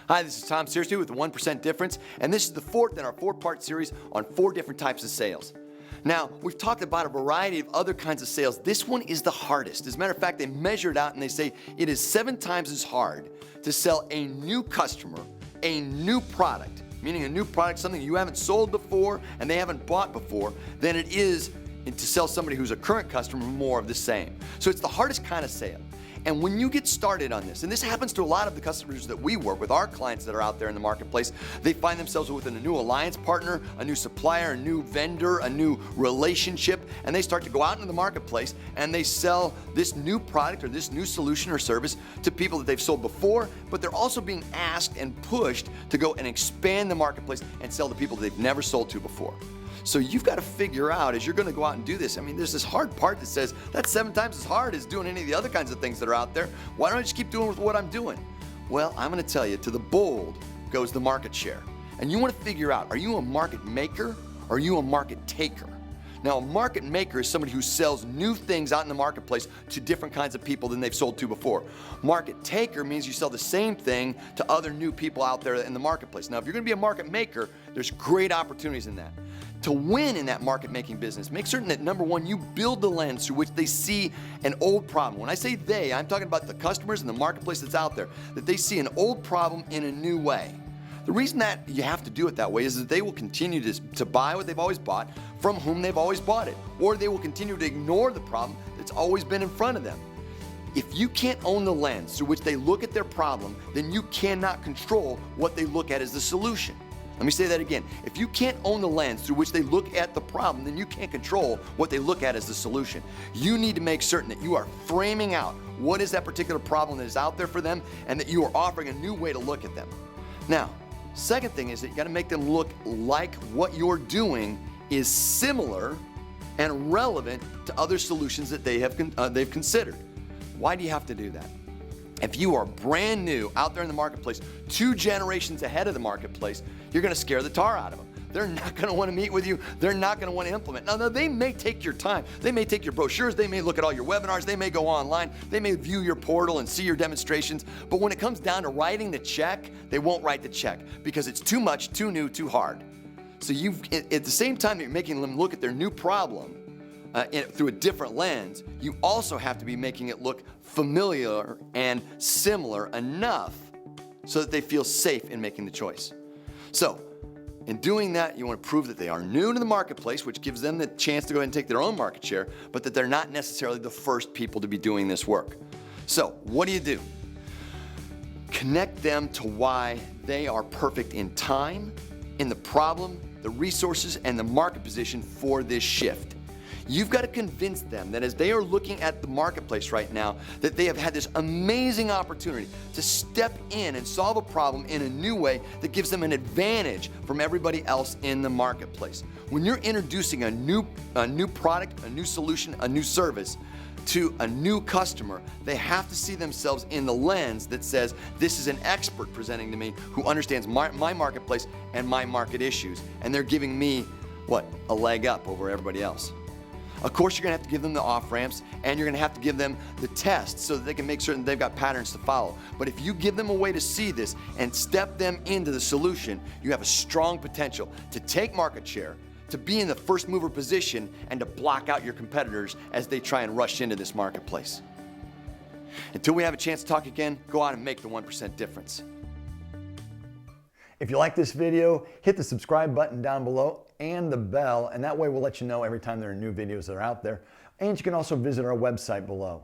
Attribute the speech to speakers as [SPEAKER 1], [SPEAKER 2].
[SPEAKER 1] Hi, this is Tom Searcy with the 1% Difference, and this is the fourth in our four-part series on 4 different types of sales. Now, we've talked about a variety of other kinds of sales. This one is the hardest. As a matter of fact, they measure it out and they say it is 7 times as hard to sell a new customer a new product, meaning a new product, something you haven't sold before and they haven't bought before, than it is to sell somebody who's a current customer more of the same. So it's the hardest kind of sale. And when you get started on this, and this happens to a lot of the customers that we work with, our clients that are out there in the marketplace, they find themselves with a new alliance partner, a new supplier, a new vendor, a new relationship, and they start to go out into the marketplace and they sell this new product or this new solution or service to people that they've sold before, but they're also being asked and pushed to go and expand the marketplace and sell to people that they've never sold to before. So you've got to figure out, as you're going to go out and do this, I mean, there's this hard part that says, that's 7 times as hard as doing any of the other kinds of things that are out there. Why don't I just keep doing what I'm doing? Well, I'm going to tell you, to the bold goes the market share. And you want to figure out, are you a market maker or are you a market taker? Now, a market maker is somebody who sells new things out in the marketplace to different kinds of people than they've sold to before. Market taker means you sell the same thing to other new people out there in the marketplace. Now, if you're going to be a market maker, there's great opportunities in that. To win in that market making business, make certain that number one, you build the lens through which they see an old problem. When I say they, I'm talking about the customers and the marketplace that's out there, that they see an old problem in a new way. The reason that you have to do it that way is that they will continue to buy what they've always bought from whom they've always bought it, or they will continue to ignore the problem that's always been in front of them. If you can't own the lens through which they look at their problem, then you cannot control what they look at as the solution. Let me say that again. If you can't own the lens through which they look at the problem, then you can't control what they look at as the solution. You need to make certain that you are framing out what is that particular problem that is out there for them and that you are offering a new way to look at them. Now, second thing is that you got to make them look like what you're doing is similar and relevant to other solutions that they've considered. Why do you have to do that? If you are brand new out there in the marketplace, 2 generations ahead of the marketplace, you're going to scare the tar out of them. They're not going to want to meet with you. They're not going to want to implement. Now, they may take your time. They may take your brochures. They may look at all your webinars. They may go online. They may view your portal and see your demonstrations. But when it comes down to writing the check, they won't write the check because it's too much, too new, too hard. So at the same time that you're making them look at their new problem through a different lens, you also have to be making it look familiar and similar enough so that they feel safe in making the choice. So, in doing that, you want to prove that they are new to the marketplace, which gives them the chance to go ahead and take their own market share, but that they're not necessarily the first people to be doing this work. So, what do? Connect them to why they are perfect in time, in the problem, the resources, and the market position for this shift. You've got to convince them that as they are looking at the marketplace right now, that they have had this amazing opportunity to step in and solve a problem in a new way that gives them an advantage from everybody else in the marketplace. When you're introducing a new product, a new solution, a new service to a new customer, they have to see themselves in the lens that says, this is an expert presenting to me who understands my marketplace and my market issues, and they're giving me, what, a leg up over everybody else. Of course, you're going to have to give them the off-ramps, and you're going to have to give them the tests so that they can make certain they've got patterns to follow. But if you give them a way to see this and step them into the solution, you have a strong potential to take market share, to be in the first mover position, and to block out your competitors as they try and rush into this marketplace. Until we have a chance to talk again, go out and make the 1% difference.
[SPEAKER 2] If you like this video, hit the subscribe button down below and the bell, and that way we'll let you know every time there are new videos that are out there. And you can also visit our website below.